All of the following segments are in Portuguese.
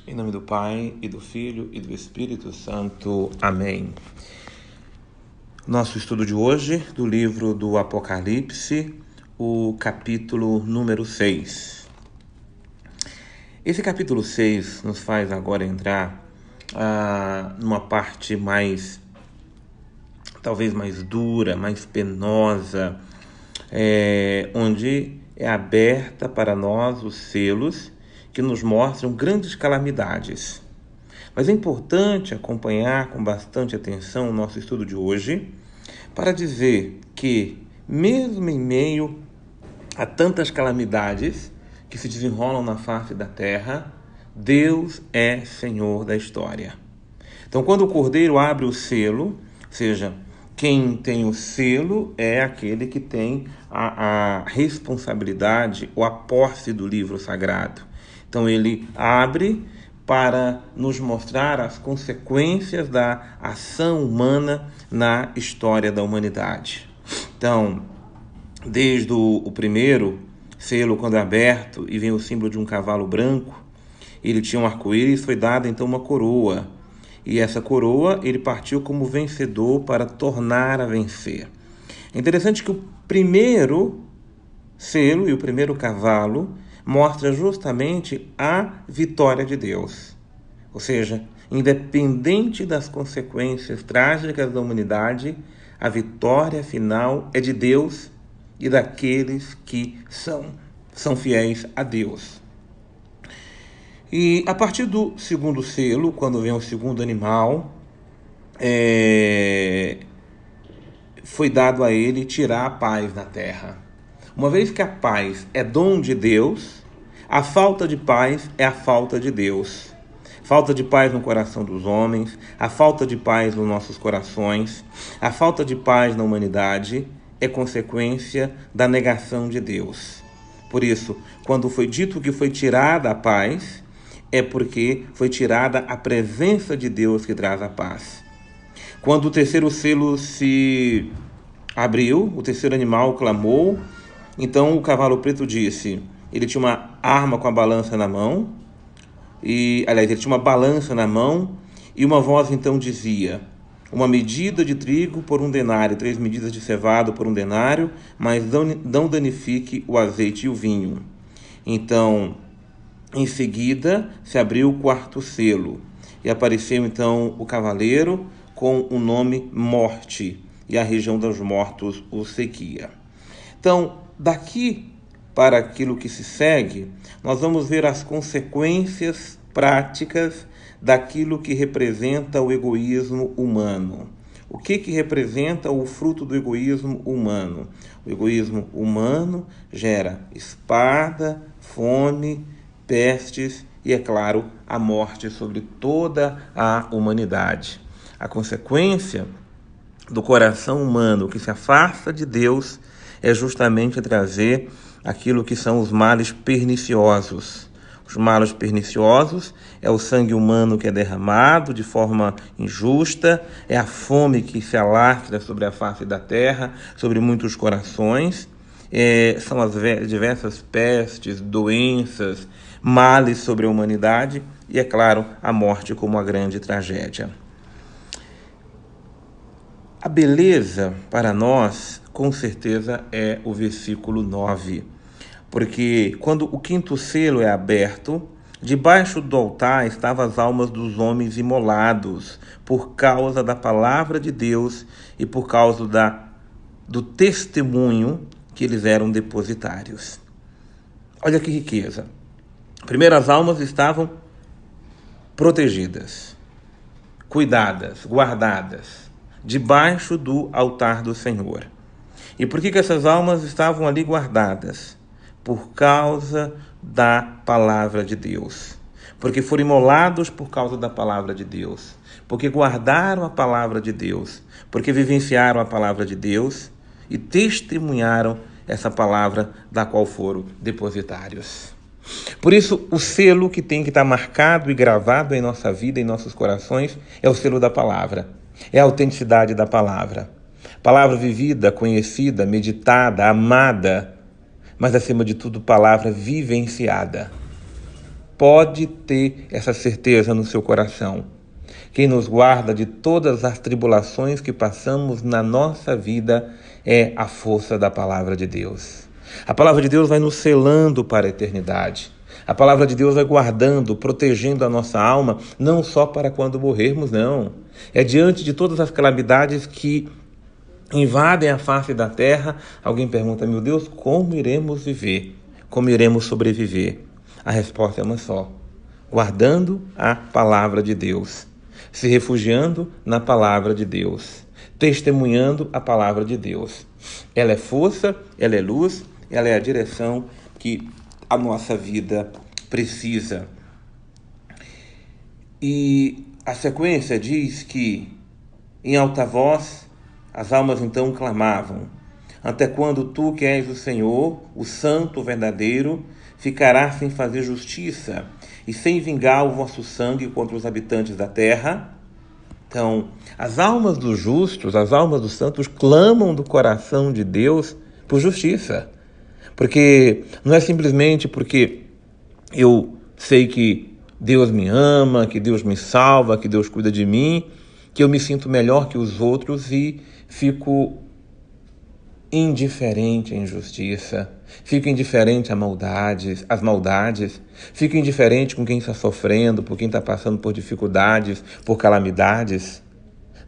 Em nome do Pai, e do Filho, e do Espírito Santo. Amém. Nosso estudo de hoje, do livro do Apocalipse, o capítulo número 6. Esse capítulo 6 nos faz agora entrar numa parte talvez mais dura, mais penosa, onde é aberta para nós os selos que nos mostram grandes calamidades. Mas é importante acompanhar com bastante atenção o nosso estudo de hoje para dizer que, mesmo em meio a tantas calamidades que se desenrolam na face da terra, Deus é Senhor da história. Então, quando o Cordeiro abre o selo, ou seja, quem tem o selo é aquele que tem a responsabilidade ou a posse do livro sagrado. Então ele abre para nos mostrar as consequências da ação humana na história da humanidade. Então, desde o primeiro selo, quando é aberto e vem o símbolo de um cavalo branco, ele tinha um arco-íris, foi dada então uma coroa. E essa coroa ele partiu como vencedor para tornar a vencer. É interessante que o primeiro selo e o primeiro cavalo mostra justamente a vitória de Deus. Ou seja, independente das consequências trágicas da humanidade, a vitória final é de Deus e daqueles que são fiéis a Deus. E a partir do segundo selo, quando vem o segundo animal, foi dado a ele tirar a paz na terra. Uma vez que a paz é dom de Deus, a falta de paz é a falta de Deus. Falta de paz no coração dos homens, a falta de paz nos nossos corações, a falta de paz na humanidade é consequência da negação de Deus. Por isso, quando foi dito que foi tirada a paz, é porque foi tirada a presença de Deus que traz a paz. Quando o terceiro selo se abriu, o terceiro animal clamou, então o cavalo preto disse, ele tinha uma arma com a balança na mão, ele tinha uma balança na mão, e uma voz então dizia, uma medida de trigo por 1 denário, 3 medidas de cevado por 1 denário, mas não danifique o azeite e o vinho. Então, em seguida, se abriu o quarto selo, e apareceu então o cavaleiro com o nome Morte, e a região dos mortos o seguia. Então, daqui para aquilo que se segue, nós vamos ver as consequências práticas daquilo que representa o egoísmo humano. O que representa o fruto do egoísmo humano? O egoísmo humano gera espada, fome, pestes e, é claro, a morte sobre toda a humanidade. A consequência do coração humano que se afasta de Deus é justamente trazer aquilo que são os males perniciosos. Os males perniciosos é o sangue humano que é derramado de forma injusta, é a fome que se alastra sobre a face da terra, sobre muitos corações, são as diversas pestes, doenças, males sobre a humanidade e, é claro, a morte como a grande tragédia. A beleza para nós, com certeza, é o versículo 9, porque quando o quinto selo é aberto, debaixo do altar estavam as almas dos homens imolados por causa da palavra de Deus e por causa do testemunho que eles eram depositários. Olha que riqueza. Primeiro, as almas estavam protegidas, cuidadas, guardadas, debaixo do altar do Senhor. E por que essas almas estavam ali guardadas? Por causa da palavra de Deus. Porque foram imolados por causa da palavra de Deus. Porque guardaram a palavra de Deus. Porque vivenciaram a palavra de Deus e testemunharam essa palavra da qual foram depositários. Por isso, o selo que tem que estar marcado e gravado em nossa vida, em nossos corações, é o selo da palavra. É a autenticidade da palavra. Palavra vivida, conhecida, meditada, amada, mas acima de tudo, palavra vivenciada. pode ter essa certeza no seu coração. Quem nos guarda de todas as tribulações que passamos na nossa vida é a força da palavra de Deus. A palavra de Deus vai nos selando para a eternidade. A palavra de Deus vai guardando, protegendo a nossa alma, não só para quando morrermos, não. É diante de todas as calamidades que invadem a face da terra, alguém pergunta, meu Deus, como iremos viver? Como iremos sobreviver? A resposta é uma só: guardando a palavra de Deus, se refugiando na palavra de Deus, testemunhando a palavra de Deus. Ela é força, ela é luz, ela é a direção que a nossa vida precisa. E a sequência diz que, em alta voz, as almas então clamavam: até quando tu, que és o Senhor, o Santo verdadeiro, ficarás sem fazer justiça e sem vingar o vosso sangue contra os habitantes da terra? Então, as almas dos justos, as almas dos santos, clamam do coração de Deus por justiça. Porque não é simplesmente porque eu sei que Deus me ama, que Deus me salva, que Deus cuida de mim, que eu me sinto melhor que os outros e fico indiferente à injustiça, fico indiferente às maldades, fico indiferente com quem está sofrendo, por quem está passando por dificuldades, por calamidades.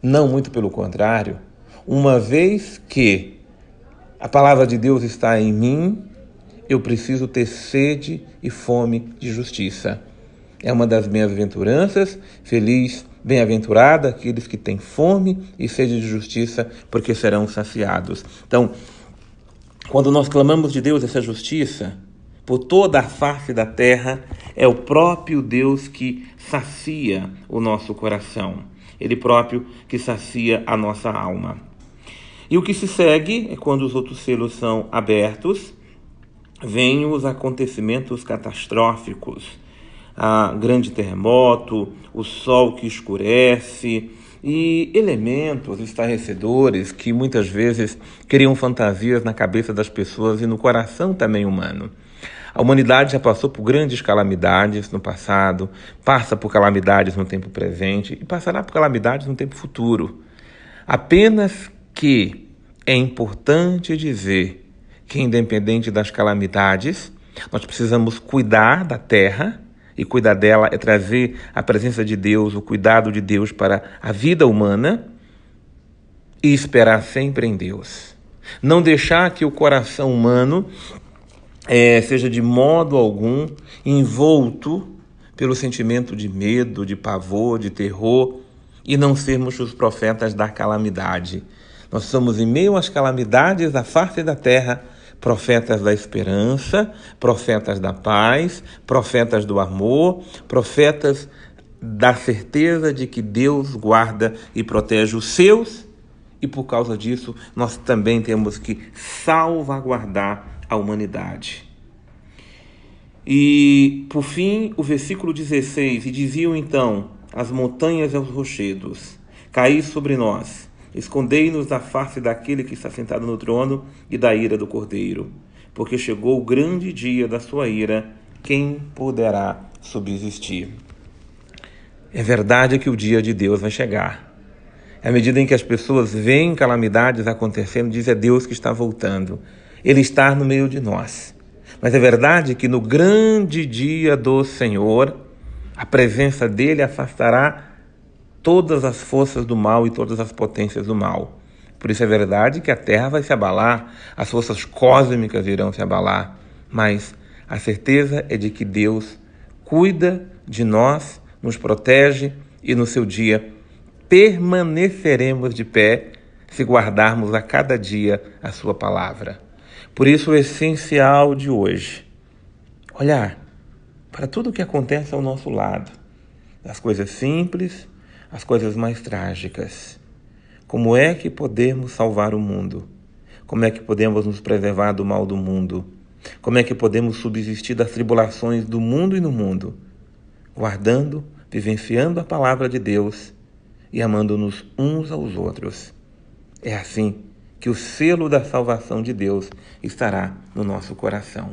Não, muito pelo contrário. Uma vez que a palavra de Deus está em mim, eu preciso ter sede e fome de justiça. É uma das bem-aventuranças, feliz, bem-aventurada aqueles que têm fome e sede de justiça, porque serão saciados. Então, quando nós clamamos de Deus essa justiça, por toda a face da terra, é o próprio Deus que sacia o nosso coração. Ele próprio que sacia a nossa alma. E o que se segue é quando os outros selos são abertos, vêm os acontecimentos catastróficos. A grande terremoto, o sol que escurece e elementos estarrecedores que muitas vezes criam fantasias na cabeça das pessoas e no coração também humano. A humanidade já passou por grandes calamidades no passado, passa por calamidades no tempo presente e passará por calamidades no tempo futuro. Apenas que é importante dizer que, independente das calamidades, nós precisamos cuidar da terra, e cuidar dela é trazer a presença de Deus, o cuidado de Deus para a vida humana e esperar sempre em Deus. Não deixar que o coração humano seja de modo algum envolto pelo sentimento de medo, de pavor, de terror e não sermos os profetas da calamidade. Nós somos, em meio às calamidades da face da terra, profetas da esperança, profetas da paz, profetas do amor, profetas da certeza de que Deus guarda e protege os seus, e por causa disso nós também temos que salvaguardar a humanidade. E, por fim, o versículo 16, e diziam então as montanhas e os rochedos: caí sobre nós, escondei-nos da face daquele que está sentado no trono e da ira do Cordeiro, porque chegou o grande dia da sua ira, quem poderá subsistir? É verdade que o dia de Deus vai chegar. À medida em que as pessoas veem calamidades acontecendo, diz: é Deus que está voltando. Ele está no meio de nós. Mas é verdade que no grande dia do Senhor, a presença dele afastará todas as forças do mal e todas as potências do mal. Por isso é verdade que a terra vai se abalar, as forças cósmicas irão se abalar, mas a certeza é de que Deus cuida de nós, nos protege e no seu dia permaneceremos de pé se guardarmos a cada dia a sua palavra. Por isso o essencial de hoje, olhar para tudo o que acontece ao nosso lado, as coisas simples, as coisas mais trágicas. Como é que podemos salvar o mundo? Como é que podemos nos preservar do mal do mundo? Como é que podemos subsistir das tribulações do mundo e no mundo? Guardando, vivenciando a palavra de Deus e amando-nos uns aos outros. É assim que o selo da salvação de Deus estará no nosso coração.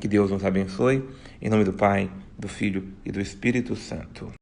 Que Deus nos abençoe, em nome do Pai, do Filho e do Espírito Santo.